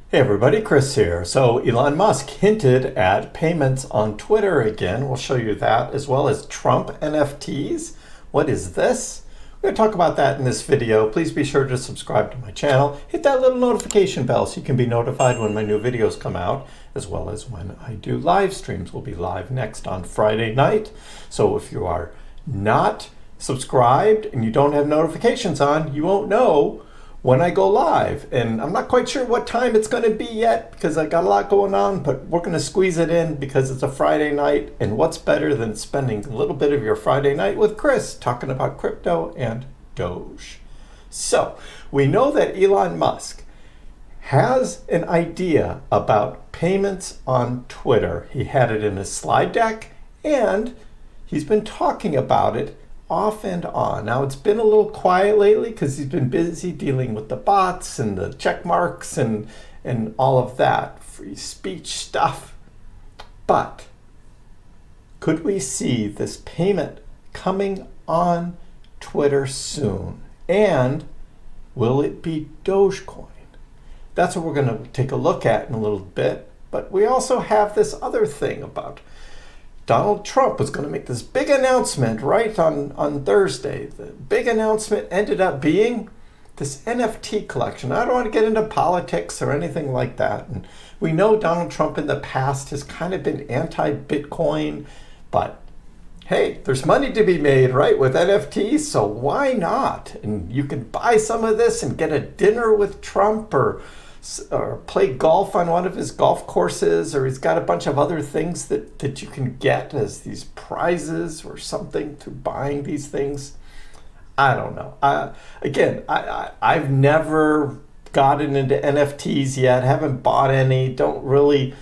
Hey everybody, Chris here. So Elon Musk hinted at payments on Twitter again. We'll show you that, as well as Trump NFTs. What is this? We're going to talk about that in this video. Please be sure to subscribe to my channel. Hit that little notification bell so you can be notified when my new videos come out, as well as when I do live streams. We'll be live next on Friday night. So if you are not subscribed and you don't have notifications on, you won't know when I go live. And I'm not quite sure what time it's going to be yet because I got a lot going on, but we're going to squeeze it in because it's a Friday night. And what's better than spending a little bit of your Friday night with Chris talking about crypto and Doge? So we know that Elon Musk has an idea about payments on Twitter. He had it in his slide deck and he's been talking about it off and on. Now it's been a little quiet lately because he's been busy dealing with the bots and the check marks and all of that free speech stuff. But could we see this payment coming on Twitter soon? And will it be Dogecoin? That's what we're going to take a look at in a little bit. But we also have this other thing about Donald Trump was going to make this big announcement right on Thursday. The big announcement ended up being this NFT collection. I don't want to get into politics or anything like that. And we know Donald Trump in the past has kind of been anti-Bitcoin, but hey, there's money to be made, right, with NFTs, so why not? And you can buy some of this and get a dinner with Trump or play golf on one of his golf courses, or he's got a bunch of other things that you can get as these prizes or something to buying these things. I don't know. I've never gotten into NFTs yet, haven't bought any, don't really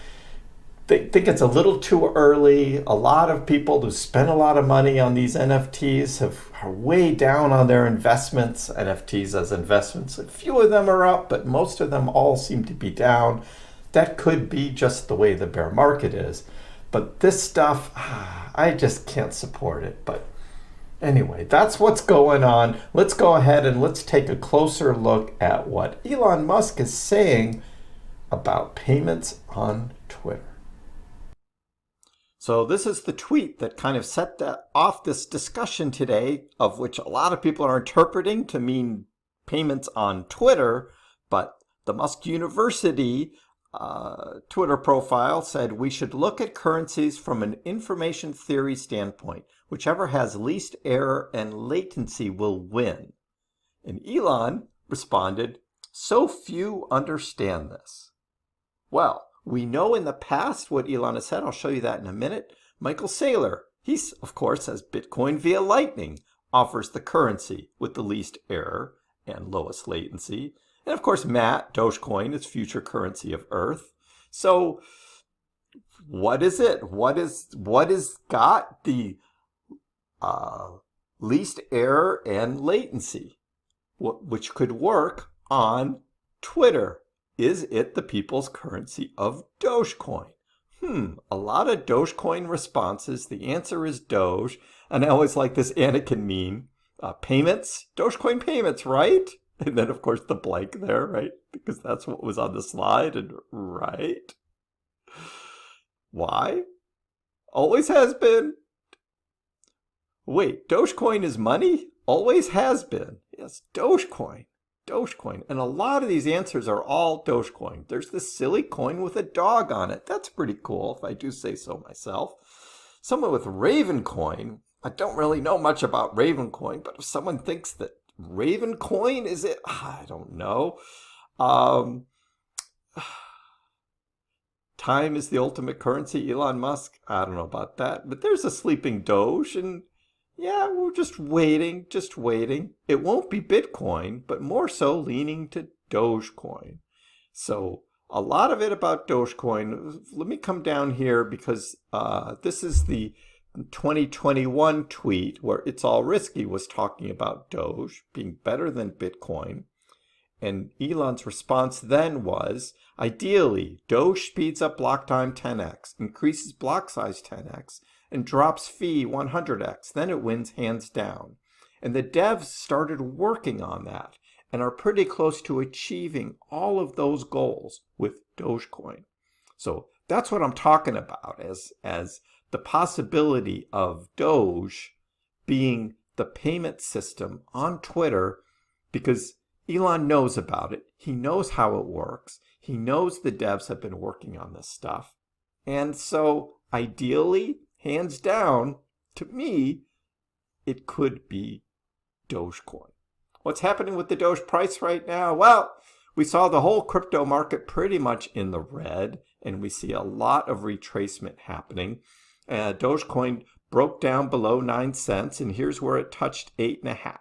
think it's a little too early. A lot of people who spend a lot of money on these NFTs are way down on their investments, NFTs as investments. A few of them are up, but most of them all seem to be down. That could be just the way the bear market is. But this stuff, I just can't support it. But anyway, that's what's going on. Let's go ahead and let's take a closer look at what Elon Musk is saying about payments on Twitter. So this is the tweet that kind of set off this discussion today, of which a lot of people are interpreting to mean payments on Twitter, but the Musk University Twitter profile said we should look at currencies from an information theory standpoint. Whichever has least error and latency will win. And Elon responded, so few understand this. Well, we know in the past what Elon has said. I'll show you that in a minute. Michael Saylor, he, of course, says Bitcoin via Lightning offers the currency with the least error and lowest latency. And of course, Matt, Dogecoin is future currency of Earth. So what is it? What is got the least error and latency, which could work on Twitter? Is it the people's currency of Dogecoin? A lot of Dogecoin responses. The answer is Doge. And I always like this Anakin meme. Payments, Dogecoin payments, right? And then, of course, the blank there, right? Because that's what was on the slide. And right? Why? Always has been. Wait, Dogecoin is money? Always has been. Yes, Dogecoin. Dogecoin. And a lot of these answers are all Dogecoin. There's this silly coin with a dog on it. That's pretty cool, if I do say so myself. Someone with Ravencoin. I don't really know much about Ravencoin, but if someone thinks that Ravencoin is it, I don't know. Time is the ultimate currency, Elon Musk. I don't know about that. But there's a sleeping Doge, and yeah, we're just waiting. It won't be Bitcoin, but more so leaning to Dogecoin. So a lot of it about Dogecoin. Let me come down here because this is the 2021 tweet where It's All Risky was talking about Doge being better than Bitcoin. And Elon's response then was, ideally, Doge speeds up block time 10x, increases block size 10x, and drops fee 100x. Then it wins hands down. And the devs started working on that. and are pretty close to achieving all of those goals with Dogecoin. So that's what I'm talking about as the possibility of Doge being the payment system on Twitter, because Elon knows about it. He knows how it works. He knows the devs have been working on this stuff. And so ideally, hands down, to me, it could be Dogecoin. What's happening with the Doge price right now? Well, we saw the whole crypto market pretty much in the red, and we see a lot of retracement happening. Dogecoin broke down below 9 cents, and here's where it touched 8.5.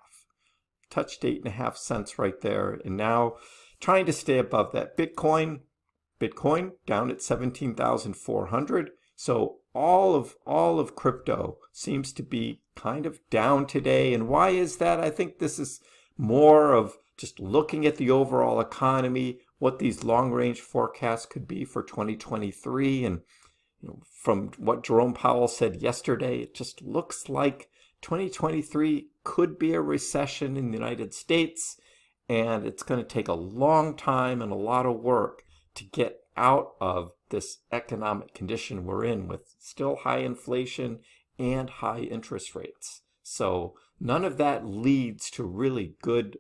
Touched 8.5 cents right there, and now trying to stay above that. Bitcoin down at 17,400. So all of crypto seems to be kind of down today. And why is that? I think this is more of just looking at the overall economy, what these long-range forecasts could be for 2023. And from what Jerome Powell said yesterday, it just looks like 2023 could be a recession in the United States, and it's going to take a long time and a lot of work to get out of this economic condition we're in, with still high inflation and high interest rates. So none of that leads to really good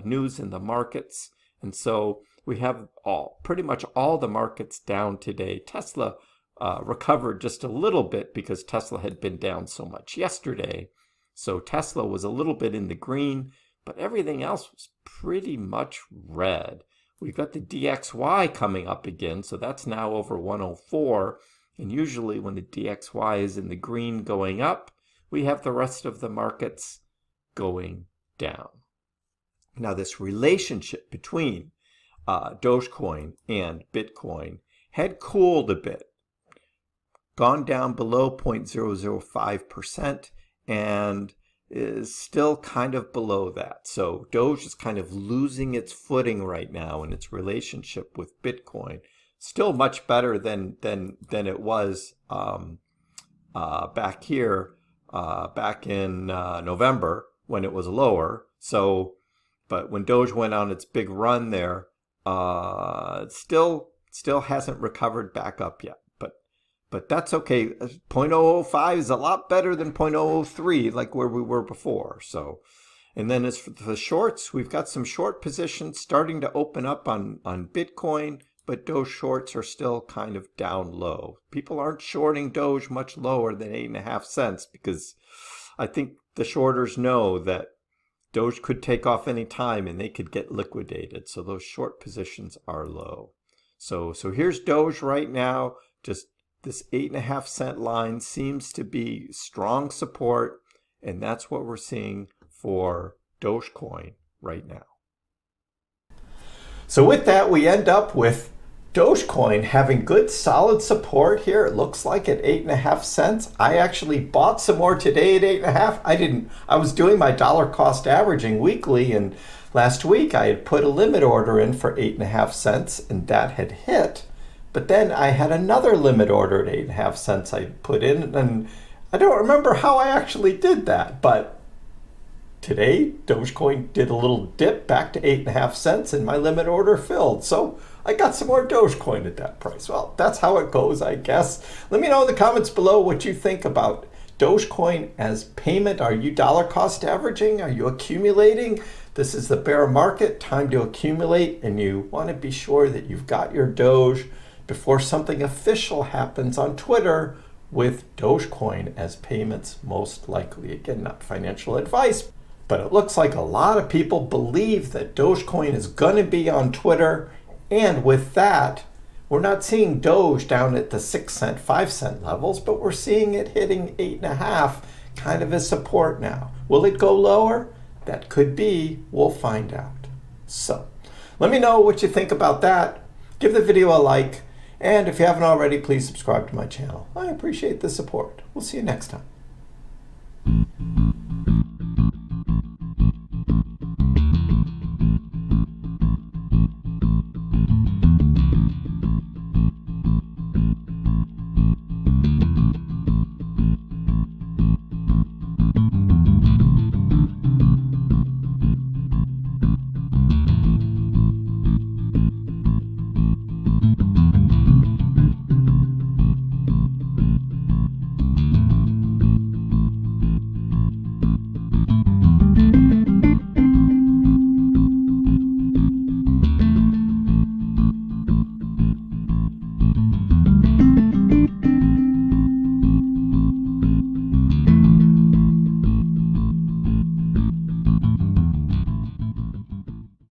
news in the markets. And so we have pretty much all the markets down today. Tesla recovered just a little bit because Tesla had been down so much yesterday. So Tesla was a little bit in the green, but everything else was pretty much red. We've got the DXY coming up again, so that's now over 104. And usually when the DXY is in the green going up, we have the rest of the markets going down. Now, this relationship between Dogecoin and Bitcoin had cooled a bit, gone down below 0.005%, and is still kind of below that. So Doge is kind of losing its footing right now in its relationship with Bitcoin. Still much better than it was back here, back in November when it was lower. So, but when Doge went on its big run there, it still hasn't recovered back up yet. But that's okay. 0.005 is a lot better than 0.003, like where we were before. So, and then as for the shorts, we've got some short positions starting to open up on Bitcoin, but Doge shorts are still kind of down low. People aren't shorting Doge much lower than 8.5 cents because I think the shorters know that Doge could take off any time and they could get liquidated. So those short positions are low. So here's Doge right now. Just this 8.5 cent line seems to be strong support, and that's what we're seeing for Dogecoin right now. So with that, we end up with Dogecoin having good solid support here. It looks like at 8.5 cents. I actually bought some more today at 8.5. I was doing my dollar cost averaging weekly, and last week I had put a limit order in for 8.5 cents, and that had hit. But then I had another limit order at 8.5 cents I put in, and I don't remember how I actually did that, but today Dogecoin did a little dip back to 8.5 cents and my limit order filled. So I got some more Dogecoin at that price. Well, that's how it goes, I guess. Let me know in the comments below what you think about Dogecoin as payment. Are you dollar cost averaging? Are you accumulating? This is the bear market, time to accumulate, and you want to be sure that you've got your Doge before something official happens on Twitter with Dogecoin as payments, most likely. Again, not financial advice, but it looks like a lot of people believe that Dogecoin is going to be on Twitter. And with that, we're not seeing Doge down at the 6 cent, 5 cent levels, but we're seeing it hitting 8.5 kind of as support now. Will it go lower? That could be. We'll find out. So let me know what you think about that. Give the video a like. And if you haven't already, please subscribe to my channel. I appreciate the support. We'll see you next time.